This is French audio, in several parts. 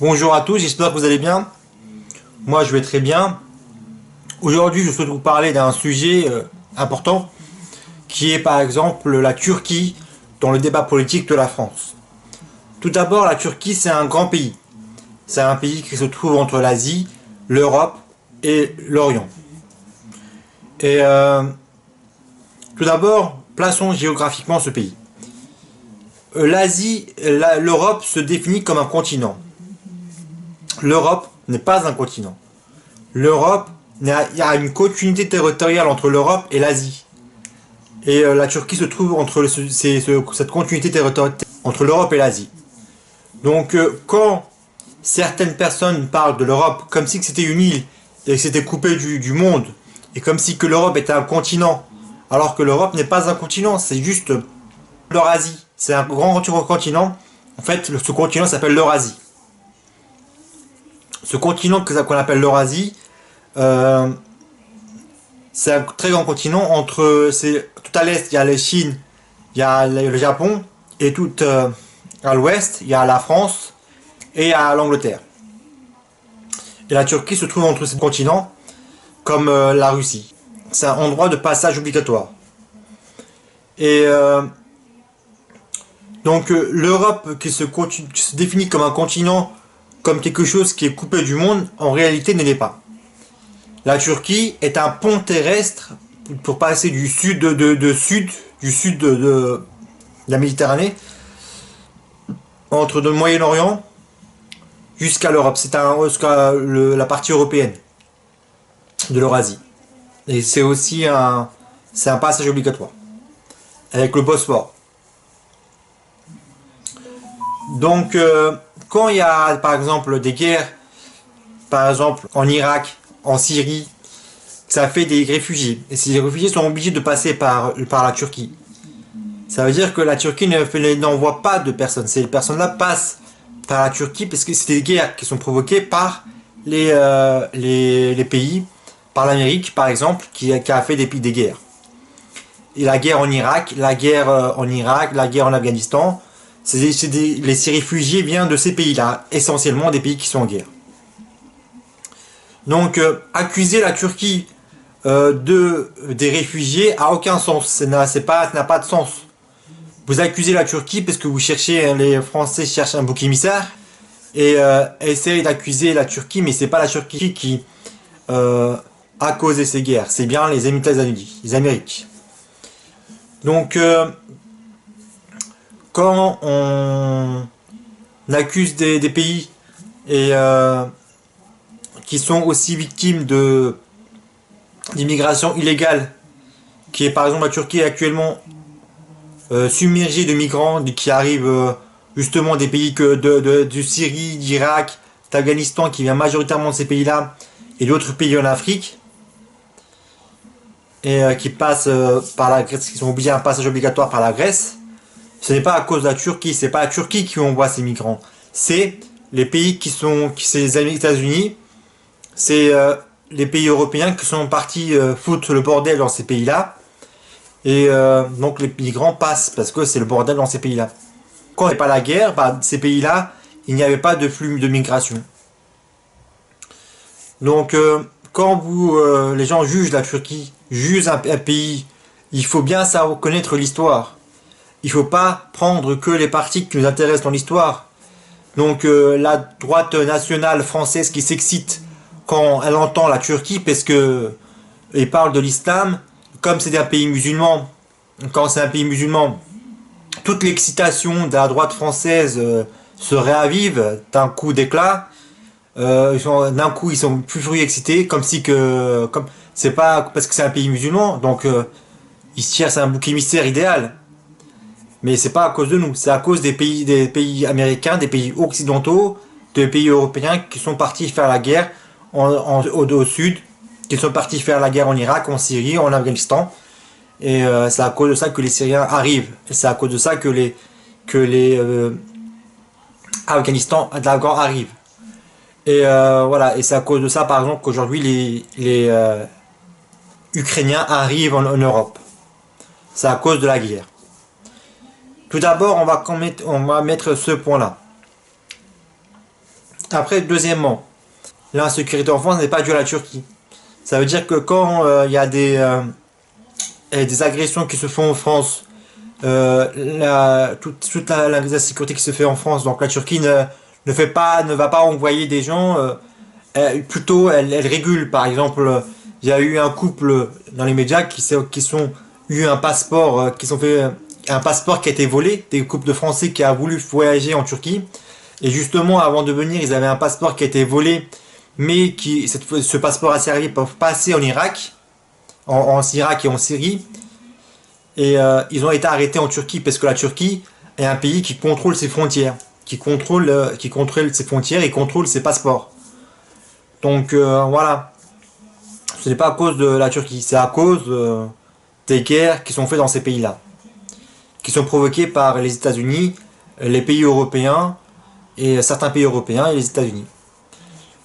Bonjour à tous, j'espère que vous allez bien. Moi, je vais très bien. Aujourd'hui, je souhaite vous parler d'un sujet important, qui est par exemple la Turquie dans le débat politique de la France. Tout d'abord, la Turquie, c'est un grand pays. C'est un pays qui se trouve entre l'Asie, l'Europe et l'Orient. Et tout d'abord, plaçons géographiquement ce pays. L'Europe se définit comme un continent. L'Europe n'est pas un continent. L'Europe, il y a une continuité territoriale entre l'Europe et l'Asie. Et la Turquie se trouve entre cette continuité territoriale entre l'Europe et l'Asie. Donc quand certaines personnes parlent de l'Europe comme si c'était une île et que c'était coupé du monde, et comme si que l'Europe était un continent, alors que l'Europe n'est pas un continent, c'est juste l'Eurasie. C'est un grand continent. En fait, ce continent s'appelle l'Eurasie. Ce continent qu'on appelle l'Eurasie, euh, c'est un très grand continent. Tout à l'est, il y a la Chine, il y a le Japon, et tout à l'ouest, il y a la France et à l'Angleterre. Et la Turquie se trouve entre ces continents, comme la Russie. C'est un endroit de passage obligatoire. Et donc l'Europe qui se définit comme un continent, comme quelque chose qui est coupé du monde, en réalité ne l'est pas. La Turquie est un pont terrestre pour passer du sud de la Méditerranée, entre le Moyen-Orient jusqu'à l'Europe. Jusqu'à la partie européenne de l'Eurasie. Et c'est un passage obligatoire avec le Bosphore. Donc, quand il y a par exemple des guerres, par exemple en Irak, en Syrie, ça fait des réfugiés. Et ces réfugiés sont obligés de passer par la Turquie. Ça veut dire que la Turquie n'envoie pas de personnes. Ces personnes-là passent par la Turquie parce que c'est des guerres qui sont provoquées par les pays, par l'Amérique par exemple, qui a fait des guerres. Et la guerre en Irak, la guerre en Afghanistan, ces réfugiés viennent de ces pays-là, essentiellement des pays qui sont en guerre. Donc accuser la Turquie des réfugiés a aucun sens, ça n'a pas de sens. Vous accusez la Turquie parce que les Français cherchent un bouc émissaire et essayent d'accuser la Turquie, mais c'est pas la Turquie qui a causé ces guerres, c'est bien les États-Unis, les Amériques. Donc quand on accuse des pays et qui sont aussi victimes d'immigration illégale, qui est par exemple la Turquie est actuellement submergée de migrants qui arrivent justement des pays du Syrie, d'Irak, d'Afghanistan, qui vient majoritairement de ces pays-là, et d'autres pays en Afrique, et qui passent par la Grèce, qui sont obligés à un passage obligatoire par la Grèce. Ce n'est pas à cause de la Turquie, c'est pas la Turquie qui envoie ces migrants, c'est les pays c'est les États-Unis, c'est les pays européens qui sont partis foutre le bordel dans ces pays-là. Et donc les migrants passent parce que c'est le bordel dans ces pays-là. Quand il n'y avait pas la guerre, ces pays-là, il n'y avait pas de flux de migration. Donc quand les gens jugent la Turquie, jugent un pays, il faut bien savoir connaître l'histoire. Il ne faut pas prendre que les parties qui nous intéressent dans l'histoire. Donc la droite nationale française qui s'excite quand elle entend la Turquie parce que il parle de l'islam, comme c'est un pays musulman, quand c'est un pays musulman, toute l'excitation de la droite française se réavive d'un coup d'éclat. D'un coup ils sont plus excités, comme c'est pas parce que c'est un pays musulman, donc ils cherchent un bouc émissaire idéal. Mais c'est pas à cause de nous, c'est à cause des pays américains, des pays occidentaux, des pays européens qui sont partis faire la guerre au sud, qui sont partis faire la guerre en Irak, en Syrie, en Afghanistan. Et c'est à cause de ça que les Syriens arrivent. Et c'est à cause de ça que les Afghanistan arrivent. Et voilà, et c'est à cause de ça, par exemple, qu'aujourd'hui les Ukrainiens arrivent en Europe. C'est à cause de la guerre. Tout d'abord, on va mettre ce point-là. Après, deuxièmement, l'insécurité en France n'est pas due à la Turquie. Ça veut dire que quand il y a des agressions qui se font en France, toute la sécurité qui se fait en France, donc la Turquie ne va pas envoyer des gens, plutôt elle régule. Par exemple, il y a eu un couple dans les médias qui sont eu un passeport, qui sont fait un passeport qui a été volé, des couples de Français qui a voulu voyager en Turquie. Et justement, avant de venir, ils avaient un passeport qui a été volé, mais ce passeport a servi pour passer en Irak, en Irak et en Syrie. Et ils ont été arrêtés en Turquie parce que la Turquie est un pays qui contrôle ses frontières, qui contrôle ses frontières et contrôle ses passeports. Donc voilà, ce n'est pas à cause de la Turquie, c'est à cause des guerres qui sont faites dans ces pays-là, qui sont provoquées par les États-Unis, les pays européens et certains pays européens et les États-Unis.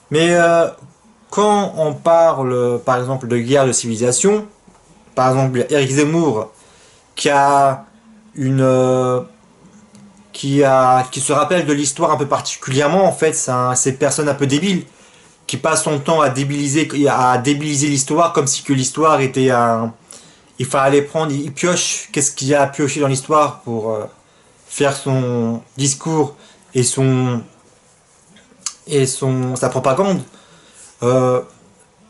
Mais quand on parle par exemple de guerre de civilisation, par exemple Eric Zemmour qui a une qui se rappelle de l'histoire un peu particulièrement, en fait, c'est ces personnes un peu débiles qui passent son temps à débiliser l'histoire comme si que l'histoire était un il fallait prendre, il pioche qu'est-ce qu'il y a à piocher dans l'histoire pour faire son discours et sa propagande. Euh,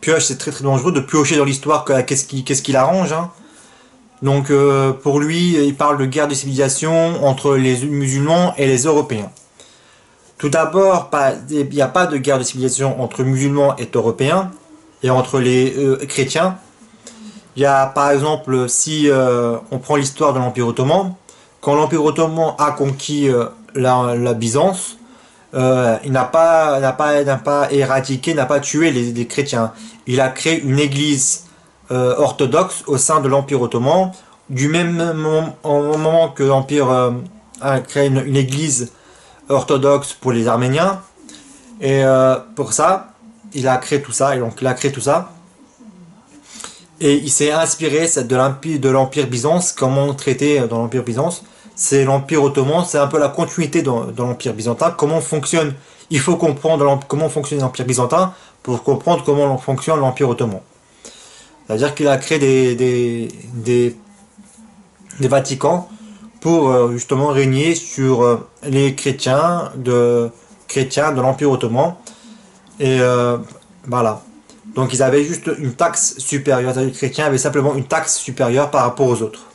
Pioche, c'est très très dangereux de piocher dans l'histoire, qu'est-ce qu'il arrange, hein. Donc pour lui, il parle de guerre de civilisation entre les musulmans et les Européens. Tout d'abord, il n'y a pas de guerre de civilisation entre musulmans et Européens et entre les chrétiens. Il y a par exemple, si on prend l'histoire de l'Empire ottoman, quand l'Empire ottoman a conquis la Byzance, il n'a pas éradiqué, n'a pas tué les chrétiens. Il a créé une église orthodoxe au sein de l'Empire ottoman, du même moment que l'Empire a créé une église orthodoxe pour les Arméniens. Et pour ça, il a créé tout ça. Et donc il a créé tout ça. Et il s'est inspiré de l'Empire Byzance, comment traiter dans l'Empire Byzance. C'est l'Empire ottoman, c'est un peu la continuité dans l'Empire byzantin. Comment fonctionne, il faut comprendre comment fonctionne l'Empire byzantin pour comprendre comment fonctionne l'Empire ottoman. C'est-à-dire qu'il a créé des Vaticans pour justement régner sur les chrétiens de l'Empire ottoman. Et voilà. Donc ils avaient juste une taxe supérieure. Les chrétiens avaient simplement une taxe supérieure par rapport aux autres.